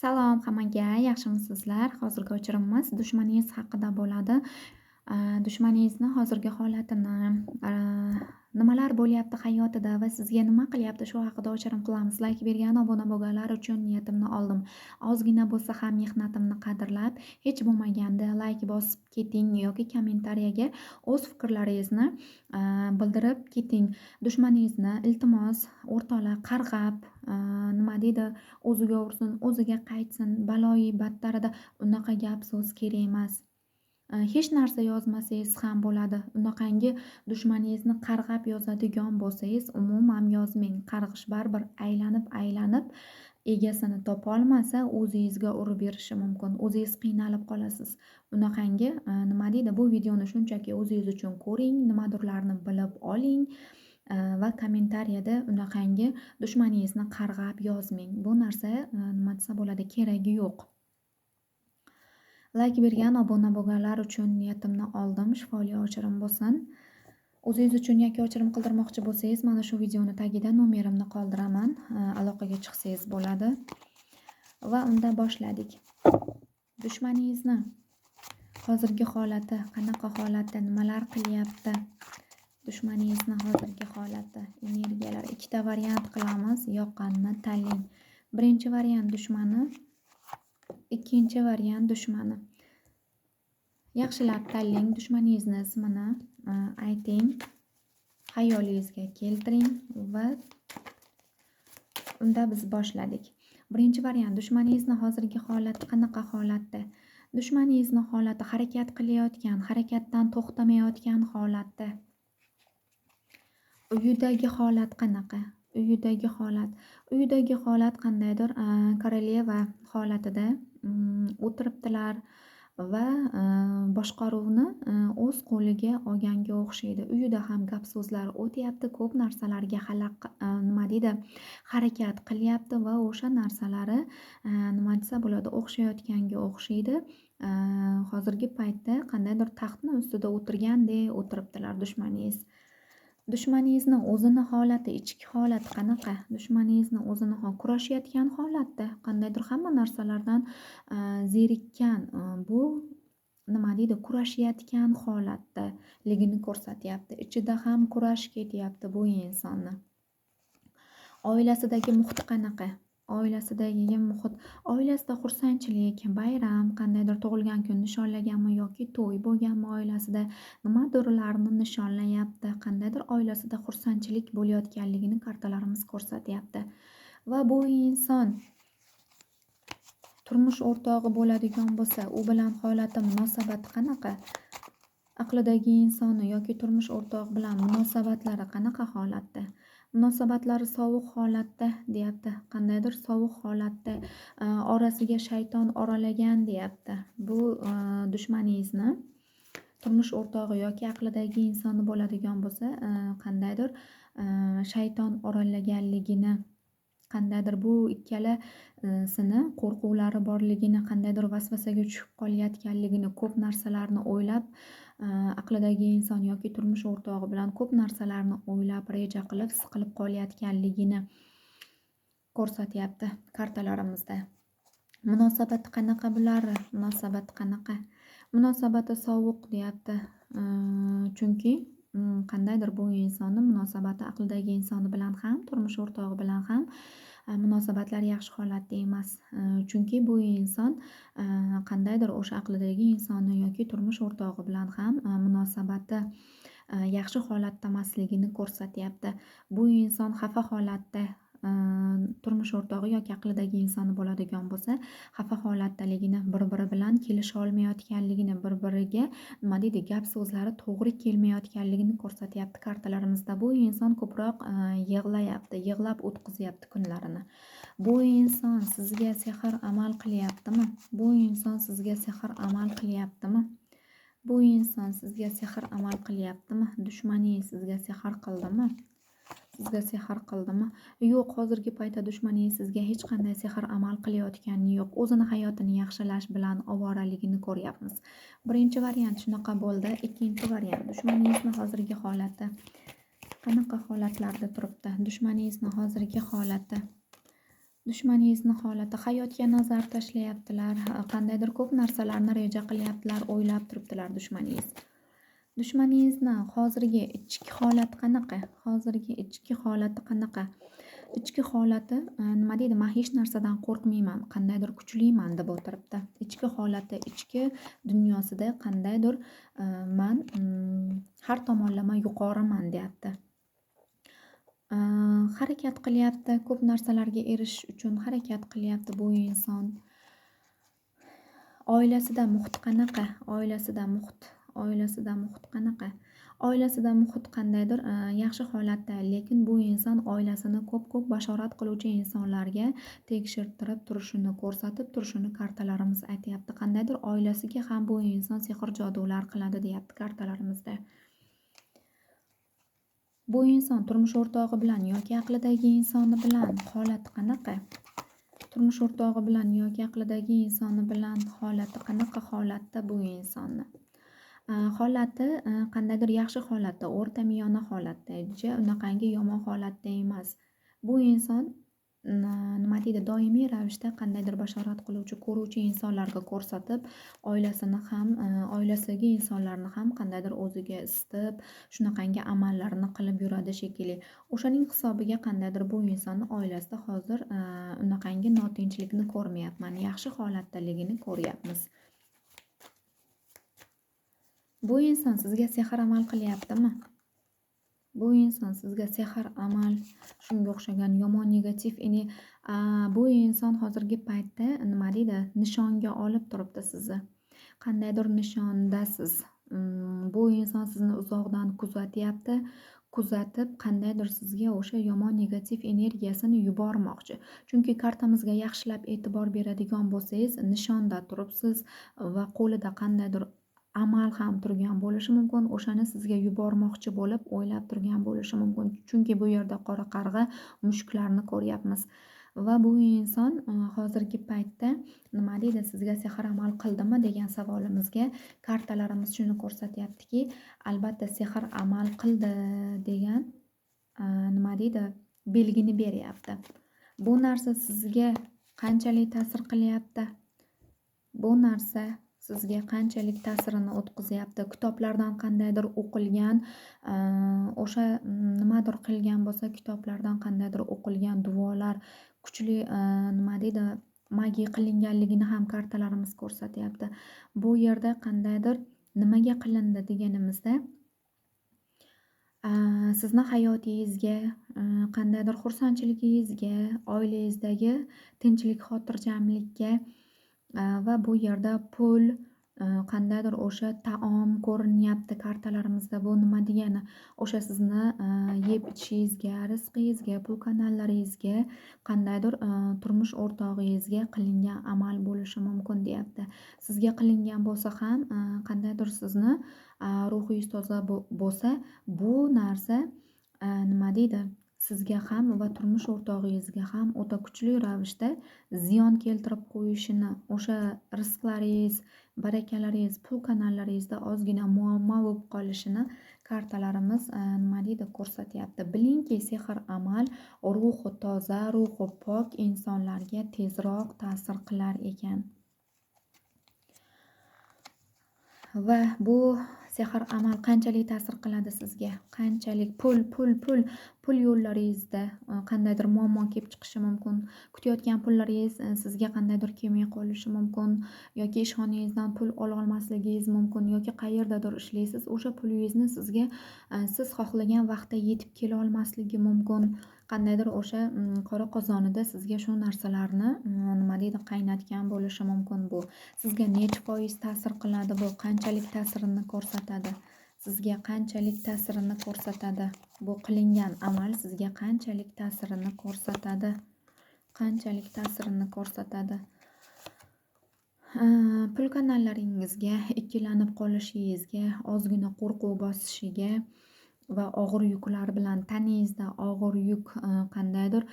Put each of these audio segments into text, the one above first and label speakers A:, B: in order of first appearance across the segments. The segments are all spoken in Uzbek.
A: Salom hammaga, yaxshimisizlar? Hozirgi o'chirimiz dushmaningiz haqida bo'ladi. Dushmaningizni hozirgi holatini, nimalar bo'lyapti hayotida va sizga nima qilyapti shu haqida o'chirim qilamiz. Layk bergan, obuna bo'lganlar uchun niyatimni oldim. Ozgina bo'lsa ham mehnatimni qadrlab, hech bo'lmaganda layk bosib keting yoki kommentariyaga o'z fikrlaringizni bildirib keting. Dushmaningizni iltimos o'rtoqlar qarg'ab, nima deydi, o'ziga ursin, o'ziga qaytsin, baloyi battarida unaqa gap so'z kerak emas. Hech narsa yozmasangiz ham bo'ladi. Unaqangi dushmaningizni qarg'ab yozadigan bo'lsangiz, umuman yozmang. Qarg'ish baribir aylanib egasini topolmasa, o'zingizga urib berishi mumkin. O'zingiz qiynalib qolasiz. Unaqangi, nima deydi, bu videoni shunchaki o'zingiz uchun ko'ring, nimadirlarni bilib oling. Va kommentariyada unaqangi dushmaningizni qarg'ab yozmang. Bu narsa nima desa bo'ladi, keragi yo'q. Layk bergan, obuna bo'lganlar uchun niyatimni oldim. Shifoli o'chirim bo'lsin. O'zingiz uchun yoki o'chirim qildirmoqchi bo'lsangiz, mana shu videoni tagida nomerimni qoldiraman. Aloqaga chiqsangiz bo'ladi. Va unda boshladik. Dushmaningizni hozirgi holati, qanaqa holatda, nimalar qilyapti? Dushmaningizni hozirgi holati, energiyalar. Ikkita variant qilamiz. Yoqqanini tanlang. Birinchi variant dushmani, ikkinchi variant dushmani. Yaxshilab tanlang. Dushmaningizni ismini ayting, xayolingizga keltiring va unda biz boshladik. Birinchi variant, dushmaningizni hozirgi holati qanaqa holatda? Dushmaningizni holati harakat qilayotgan, harakatdan to'xtamayotgan holatda. Uyidagi holat qanaqa? Uyidagi holat qandaydir koroleva holatida o'tiribdilar va boshqaruvni o'z qo'liga olganga o'xshaydi. Uyida ham gap so'zlar o'tyapti, ko'p narsalarga nima deydi, harakat qilyapti va o'sha narsalari nima desa bo'ladi, o'xshayotganga o'xshaydi. Hozirgi paytda qandaydir taxtni ustida o'tirgandek o'tiribdilar dushmaningiz. Dushmaningizni o'zini holati, ichki holati qanaqa? Dushmaningizni o'zini kurashayotgan holatda, qandaydir hamma narsalardan zerikkan, bu nima deydi, kurashayotgan holatda ligini ko'rsatyapti. Ichida ham kurash ketyapti bu insonni. Oilasidagi muhit qanaqa? Oilasidagi muhit, oilasida xursandchilik, bayram, qandaydir tug'ilgan kun nishonlaganmi yoki to'y bo'lganmi, oilasida nimadirlarni nishonlayapti, qandaydir oilasida xursandchilik bo'layotganligini kartalarimiz ko'rsatyapti. Va bu inson turmush o'rtog'i bo'ladigan bo'lsa, u bilan holati, munosabati qanaqa? Aqlidagi insoni yoki turmush o'rtog'i bilan munosabatlari qanaqa holatda? Munosabatlari sovuq holatda deyapti. Qandaydir sovuq holatda, orasiga shayton oralagan deyapti. Bu dushmaningizni turmush o'rtog'i yoki aqlidagi insoni bo'ladigan bo'lsa, qandaydir shayton oralaganligini, qandaydir bu ikkalasini qo'rquvlari borligini, qandaydir vasvasaga tushib qolayotganligini, ko'p narsalarni o'ylab, aqlidagi inson yoki turmush o'rtog'i bilan ko'p narsalarni o'ylab, reja qilib, siqilib qolayotganligini ko'rsatyapti kartalarimizda. Munosabati qanaqa bularni? Munosabati qanaqa? Munosabati sovuq deyapti. Chunki qandaydir bu insonni munosabati aqlidagi insoni bilan ham, turmush o'rtog'i bilan ham munosabatlar yaxshi holatda emas. Chunki bu inson qandaydir o'sha aqlidagi insoni yoki turmush o'rtog'i bilan ham munosabati yaxshi holatda emasligini ko'rsatyapti. Bu inson xafa holatda, turmush o'rtog'i yoki aqlidagi insoni bo'ladigan bo'lsa, xafa holatdaligini, bir-biri bilan kelisha olmayotganligini, bir-biriga nima deydi, gap so'zlari to'g'ri kelmayotganligini ko'rsatyapti kartalarimizda. Bu inson ko'proq yig'layapti, yig'lab o'tkazyapti kunlarini. Bu inson sizga sehr amal qilyaptimi? Bu inson sizga sehr amal qilyaptimi? Bu inson sizga sehr amal qilyaptimi? Dushmaningiz sizga sehr qildimi? Sizga sehr qildimi? Yo'q, hozirgi paytda dushmaningiz sizga hech qanday sehr amal qilayotgani yo'q. O'zini hayotini yaxshilash bilan ovoraligini ko'ryapmiz. Birinchi variant shunaqa bo'ldi. Ikkinchi variant, dushmaningizni hozirgi holati qanaqa holatlarda turibdi? Dushmaningizni hozirgi holati. Dushmaningizni holati, hayotga nazar tashlayaptilar, qandaydir ko'p narsalarni reja qilyaptilar, o'ylab turibdilar dushmaningiz. Dushmaningizni hozirgi ichki holati qanaqa? Hozirgi ichki holati qanaqa? Ichki holati nima deydi? Men hech narsadan qo'rqmayman, qandaydir kuchliman deb o'tiribdi. Ichki holati, ichki dunyosida qandaydir men har tomonlama yuqoriman deyapti. Harakat qilyapti, ko'p narsalarga erishish uchun harakat qilyapti bu inson. Oilasida muhit qanaqa? Oilasida muhit qanaqa? Oilasida muhit qandaydir yaxshi holatda, lekin bu inson oilasini ko'p bashorat qiluvchi insonlarga tekshirtirib turishini, ko'rsatib turishini kartalarimiz aytyapti. Qandaydir oilasiga ham bu inson sehr jodular qiladi deyapti kartalarimizda. Bu inson turmush o'rtog'i bilan yoki aqlidagi insoni bilan holati qanaqa? Turmush o'rtog'i bilan yoki aqlidagi insoni bilan holati qanaqa holatda bu insonni? Holati qandaydir yaxshi holatda, o'rtamiyona holatda, unaqangi yomon holatda emas. Bu inson nima deydi, doimiy ravishda qandaydir bashorat qiluvchi, ko'ruvchi insonlarga ko'rsatib, oilasini ham, oilasidagi insonlarni ham qandaydir o'ziga isitib, shunaqangi amallarni qilib yuradi shekilli. O'shaning hisobiga qandaydir bu insonni oilasida hozir unaqangi notinchlikni ko'rmayapman, yaxshi holatdaligini ko'ryapmiz. Bu inson sizga sehr amal qilyaptimi? Bu inson sizga sehr amal, shunga o'xshagan yomon negativ bu inson hozirgi paytda nima deydi, nishonga olib turibdi sizni. Qandaydir nishondasiz. Bu inson sizni uzoqdan kuzatyapti. Kuzatib qandaydir sizga o'sha yomon negativ energiyasini yubormoqchi. Chunki kartamizga yaxshilab e'tibor beradigan bo'lsangiz, nishonda turibsiz va qo'lida qandaydir amal ham turgan bo'lishi mumkin. O'shani sizga yubormoqchi bo'lib o'ylab turgan bo'lishi mumkin. Chunki bu yerda qora qarg'a, mushuklarni ko'ryapmiz. Va bu inson hozirgi paytda nima deydi, sizga sehr amal qildimi degan savolimizga kartalarimiz shuni ko'rsatyaptiki, albatta sehr amal qildi degan nima deydi, belgini beryapti. Bu narsa sizga qanchalik ta'sir qilyapti? Bu narsa sizga qanchalik ta'sirini o'tkazyapti? Kitoblardan qandaydir o'qilgan, o'sha nimadir qilgan bo'lsa, kitoblardan qandaydir o'qilgan duolar, kuchli nima deydi, magiya qilinganligini ham kartalarimiz ko'rsatyapti. Bu yerda qandaydir nimaga qilindi deganimizda, sizni hayotingizga, qandaydir xursandchiligingizga, oilangizdagi tinchlik, xotirjamlikka va bu yerda pul, qandaydir o'sha taom ko'rinyapti kartalarimizda. Bu nima degani? O'sha sizni yeb ichishingizga, rizqingizga, pul kanallaringizga, qandaydir turmush o'rtog'ingizga qilingan amal bo'lishi mumkin deyapti. Sizga qilingan bo'lsa ham, qandaydir sizni ruhingiz toza bo'lsa, bu narsa nima deydi, sizga ham va turmush o'rtog'ingizga ham o'ta kuchli ravishda ziyon keltirib qo'yishini, o'sha rizqlaringiz, barakalaringiz, pul kanallaringizda ozgina muammo bo'lib qolishini kartalarimiz nima deydi, ko'rsatyapti. Bilingki, sehr amal ruhi toza, ruhi pok insonlarga tezroq ta'sir qilar ekan. Va bu sehr amal qanchalik ta'sir qiladi sizga? Qanchalik pul yo'llaringizda qandaydir muammo kelib chiqishi mumkin. Kutayotgan pullaringiz sizga qandaydir kelmay qolishi mumkin yoki ishxonangizdan pul ola olmasligingiz mumkin yoki qayerdadir ishlaysiz, o'sha pulingizni sizga siz xohlagan vaqtda yetib kela olmasligi mumkin. Qandaydir o'sha qora qozonida sizga shu narsalarni nima deydi, qaynatgan bo'lishi mumkin. Bu sizga necha foiz ta'sir qiladi? Bu qanchalik ta'sirini ko'rsatadi? Sizga qanchalik ta'sirini ko'rsatadi? Bu qilingan amal sizga qanchalik ta'sirini ko'rsatadi? Qanchalik ta'sirini ko'rsatadi? Pul kanallaringizga ikkilanib qolishingizga, ozgina qo'rquv bosishiga va og'ir yuklar bilan tanangizda og'ir yuk, qandaydir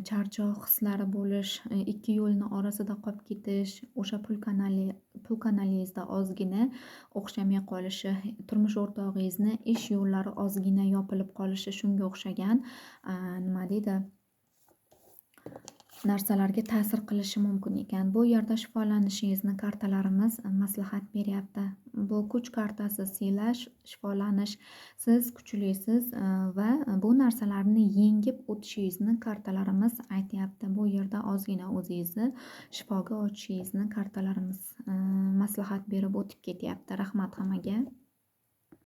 A: charchoq hislari bo'lish, ikki yo'lni orasida qolib ketish, o'sha pul kanalingizda ozgina o'xshamay qolishi, turmush o'rtog'ingizni ish yo'llari ozgina yopilib qolishi, shunga o'xshagan nima deydi, narsalarga ta'sir qilishi mumkin ekan. Bu yerda shifolanishingizni kartalarimiz maslahat beryapti. Bu kuch kartasi siylash, shifolanish. Siz kuchlisiz va bu narsalarni yengib o'tishingizni kartalarimiz aytyapti. Bu yerda ozgina o'zingizni shifoga ochishingizni kartalarimiz maslahat berib o'tib ketyapti. Rahmat hammaga.